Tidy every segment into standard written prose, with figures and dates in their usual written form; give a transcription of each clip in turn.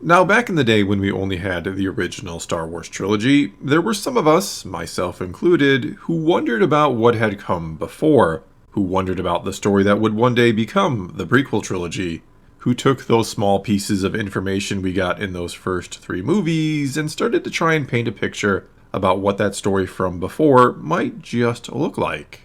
Now, back in the day when we only had the original Star Wars trilogy, there were some of us, myself included, who wondered about what had come before, who wondered about the story that would one day become the prequel trilogy, who took those small pieces of information we got in those first three movies and started to try and paint a picture about what that story from before might just look like.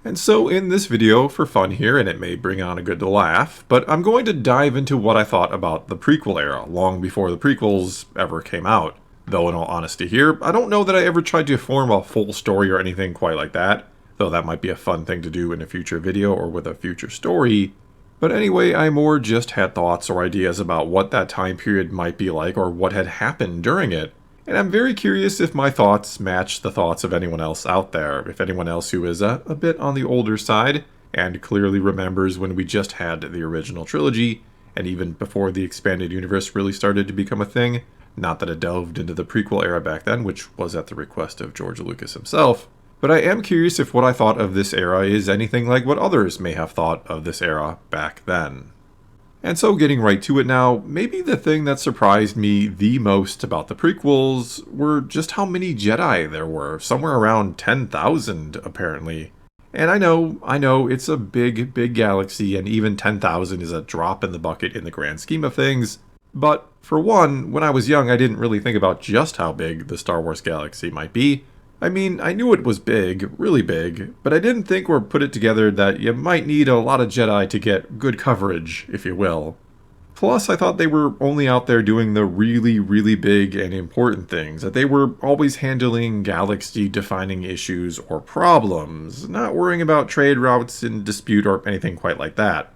And so in this video, for fun here, and it may bring on a good laugh, but I'm going to dive into what I thought about the prequel era, long before the prequels ever came out. Though in all honesty here, I don't know that I ever tried to form a full story or anything quite like that, though that might be a fun thing to do in a future video or with a future story. But anyway, I more just had thoughts or ideas about what that time period might be like or what had happened during it. And I'm very curious if my thoughts match the thoughts of anyone else out there, if anyone else who is a bit on the older side, and clearly remembers when we just had the original trilogy, and even before the expanded universe really started to become a thing. Not that it delved into the prequel era back then, which was at the request of George Lucas himself. But I am curious if what I thought of this era is anything like what others may have thought of this era back then. And so getting right to it now, maybe the thing that surprised me the most about the prequels were just how many Jedi there were, somewhere around 10,000 apparently. And I know, it's a big galaxy and even 10,000 is a drop in the bucket in the grand scheme of things. But for one, when I was young I didn't really think about just how big the Star Wars galaxy might be. I mean, I knew it was big, really big, but I didn't think or put it together that you might need a lot of Jedi to get good coverage, if you will. Plus, I thought they were only out there doing the really big and important things, that they were always handling galaxy-defining issues or problems, not worrying about trade routes in dispute or anything quite like that.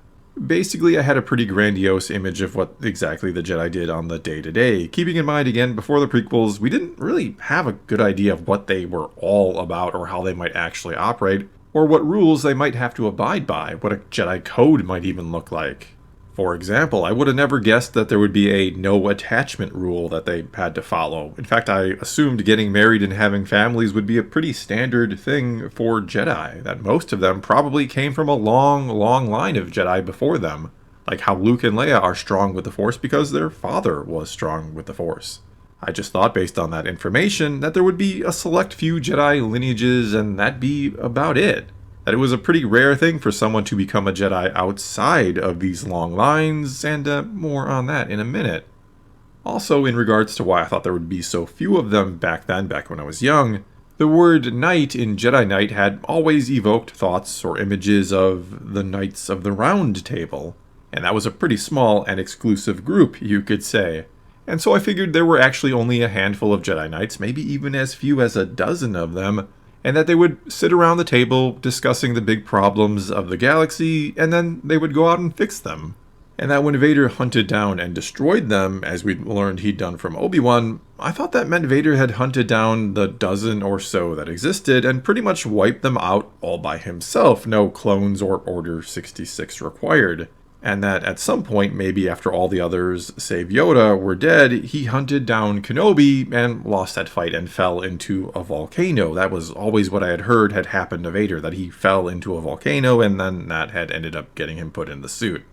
Basically, I had a pretty grandiose image of what exactly the Jedi did on the day-to-day, keeping in mind, again, before the prequels, we didn't really have a good idea of what they were all about or how they might actually operate, or what rules they might have to abide by, what a Jedi code might even look like. For example, I would have never guessed that there would be a no attachment rule that they had to follow. In fact, I assumed getting married and having families would be a pretty standard thing for Jedi, that most of them probably came from a long line of Jedi before them, like how Luke and Leia are strong with the Force because their father was strong with the Force. I just thought, based on that information, that there would be a select few Jedi lineages and that'd be about it. That it was a pretty rare thing for someone to become a Jedi outside of these long lines, and more on that in a minute. Also, in regards to why I thought there would be so few of them back when I was young, the word knight in Jedi Knight had always evoked thoughts or images of the Knights of the Round Table, and that was a pretty small and exclusive group, you could say. And so I figured there were actually only a handful of Jedi Knights, maybe even as few as a dozen of them, and that they would sit around the table discussing the big problems of the galaxy, and then they would go out and fix them. And that when Vader hunted down and destroyed them, as we'd learned he'd done from Obi-Wan, I thought that meant Vader had hunted down the dozen or so that existed and pretty much wiped them out all by himself, no clones or Order 66 required. And that at some point, maybe after all the others, save Yoda, were dead, he hunted down Kenobi and lost that fight and fell into a volcano. That was always what I had heard had happened to Vader, that he fell into a volcano and then that had ended up getting him put in the suit.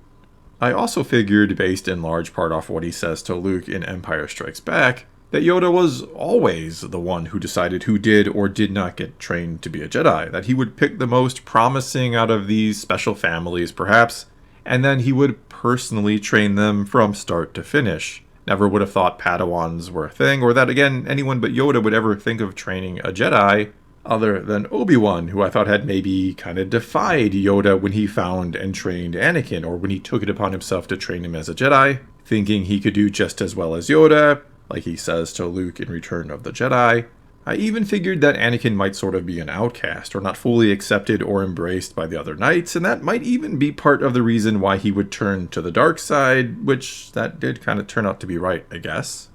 I also figured, based in large part off what he says to Luke in Empire Strikes Back, that Yoda was always the one who decided who did or did not get trained to be a Jedi, that he would pick the most promising out of these special families, perhaps, and then he would personally train them from start to finish. Never would have thought Padawans were a thing, or that, again, anyone but Yoda would ever think of training a Jedi, other than Obi-Wan, who I thought had maybe kind of defied Yoda when he found and trained Anakin, or when he took it upon himself to train him as a Jedi, thinking he could do just as well as Yoda, like he says to Luke in Return of the Jedi. I even figured that Anakin might sort of be an outcast, or not fully accepted or embraced by the other knights, and that might even be part of the reason why he would turn to the dark side, which that did kind of turn out to be right, I guess.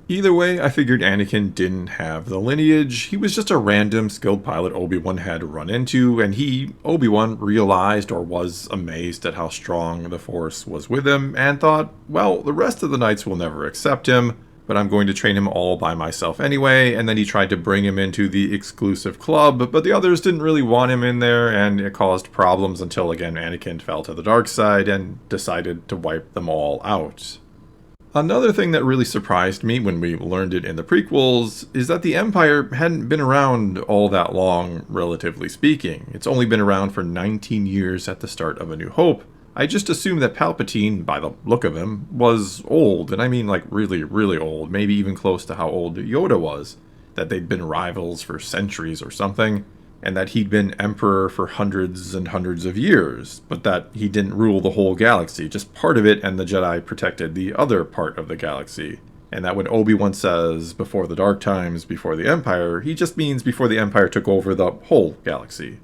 Either way, I figured Anakin didn't have the lineage. He was just a random skilled pilot Obi-Wan had run into, and he, Obi-Wan, realized or was amazed at how strong the Force was with him, and thought, well, the rest of the knights will never accept him, but I'm going to train him all by myself anyway. And then he tried to bring him into the exclusive club, but the others didn't really want him in there, and it caused problems until, again, Anakin fell to the dark side and decided to wipe them all out. Another thing that really surprised me when we learned it in the prequels is that the Empire hadn't been around all that long, relatively speaking. It's only been around for 19 years at the start of A New Hope. I just assumed that Palpatine, by the look of him, was old, and I mean like really, really old, maybe even close to how old Yoda was. That they'd been rivals for centuries or something, and that he'd been emperor for hundreds and hundreds of years, but that he didn't rule the whole galaxy, just part of it, and the Jedi protected the other part of the galaxy. And that when Obi-Wan says, before the Dark Times, before the Empire, he just means before the Empire took over the whole galaxy.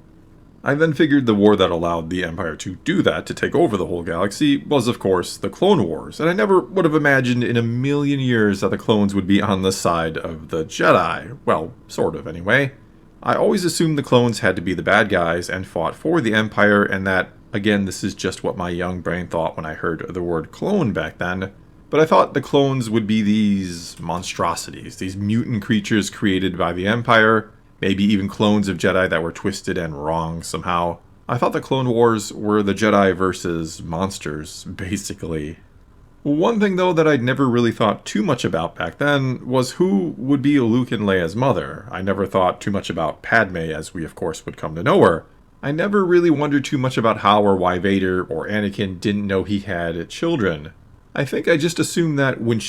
I then figured the war that allowed the Empire to do that, to take over the whole galaxy, was of course the Clone Wars, and I never would have imagined in a million years that the clones would be on the side of the Jedi. Well, sort of anyway. I always assumed the clones had to be the bad guys and fought for the Empire, and that, again, this is just what my young brain thought when I heard the word clone back then, but I thought the clones would be these monstrosities, these mutant creatures created by the Empire, maybe even clones of Jedi that were twisted and wrong somehow. I thought the Clone Wars were the Jedi versus monsters, basically. One thing, though, that I'd never really thought too much about back then was who would be Luke and Leia's mother. I never thought too much about Padme, as we of course would come to know her. I never really wondered too much about how or why Vader or Anakin didn't know he had children. I think I just assumed that when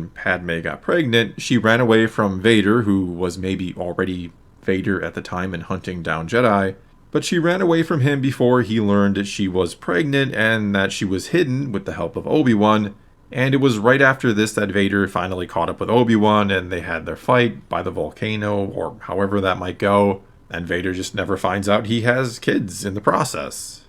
Padme got pregnant, she ran away from Vader, who was maybe already Vader at the time and hunting down Jedi. But she ran away from him before he learned that she was pregnant and that she was hidden with the help of Obi-Wan. And it was right after this that Vader finally caught up with Obi-Wan and they had their fight by the volcano, or however that might go. And Vader just never finds out he has kids in the process.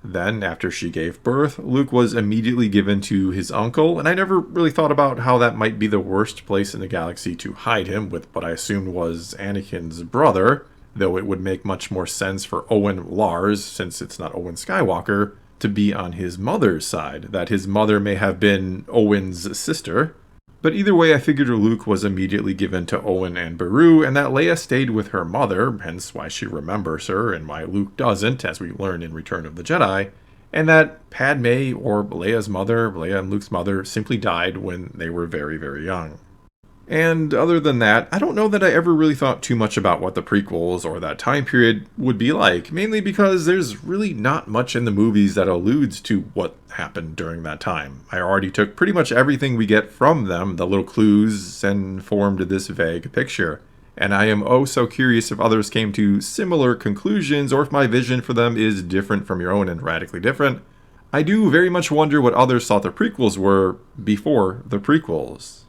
Then, after she gave birth, Luke was immediately given to his uncle, and I never really thought about how that might be the worst place in the galaxy to hide him with what I assumed was Anakin's brother. Though it would make much more sense for Owen Lars, since it's not Owen Skywalker, to be on his mother's side, that his mother may have been Owen's sister. But either way, I figured Luke was immediately given to Owen and Beru, and that Leia stayed with her mother, hence why she remembers her, and why Luke doesn't, as we learn in Return of the Jedi, and that Padme, or Leia and Luke's mother, simply died when they were very, very young. And other than that, I don't know that I ever really thought too much about what the prequels or that time period would be like, mainly because there's really not much in the movies that alludes to what happened during that time. I already took pretty much everything we get from them, the little clues, and formed this vague picture. And I am oh so curious if others came to similar conclusions or if my vision for them is different from your own and radically different. I do very much wonder what others thought the prequels were before the prequels.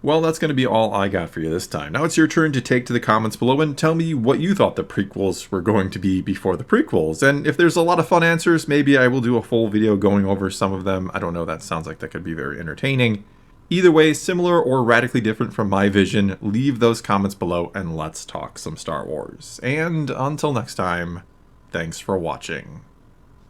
Well, that's going to be all I got for you this time. Now it's your turn to take to the comments below and tell me what you thought the prequels were going to be before the prequels. And if there's a lot of fun answers, maybe I will do a full video going over some of them. I don't know, that sounds like that could be very entertaining. Either way, similar or radically different from my vision, leave those comments below and let's talk some Star Wars. And until next time, thanks for watching.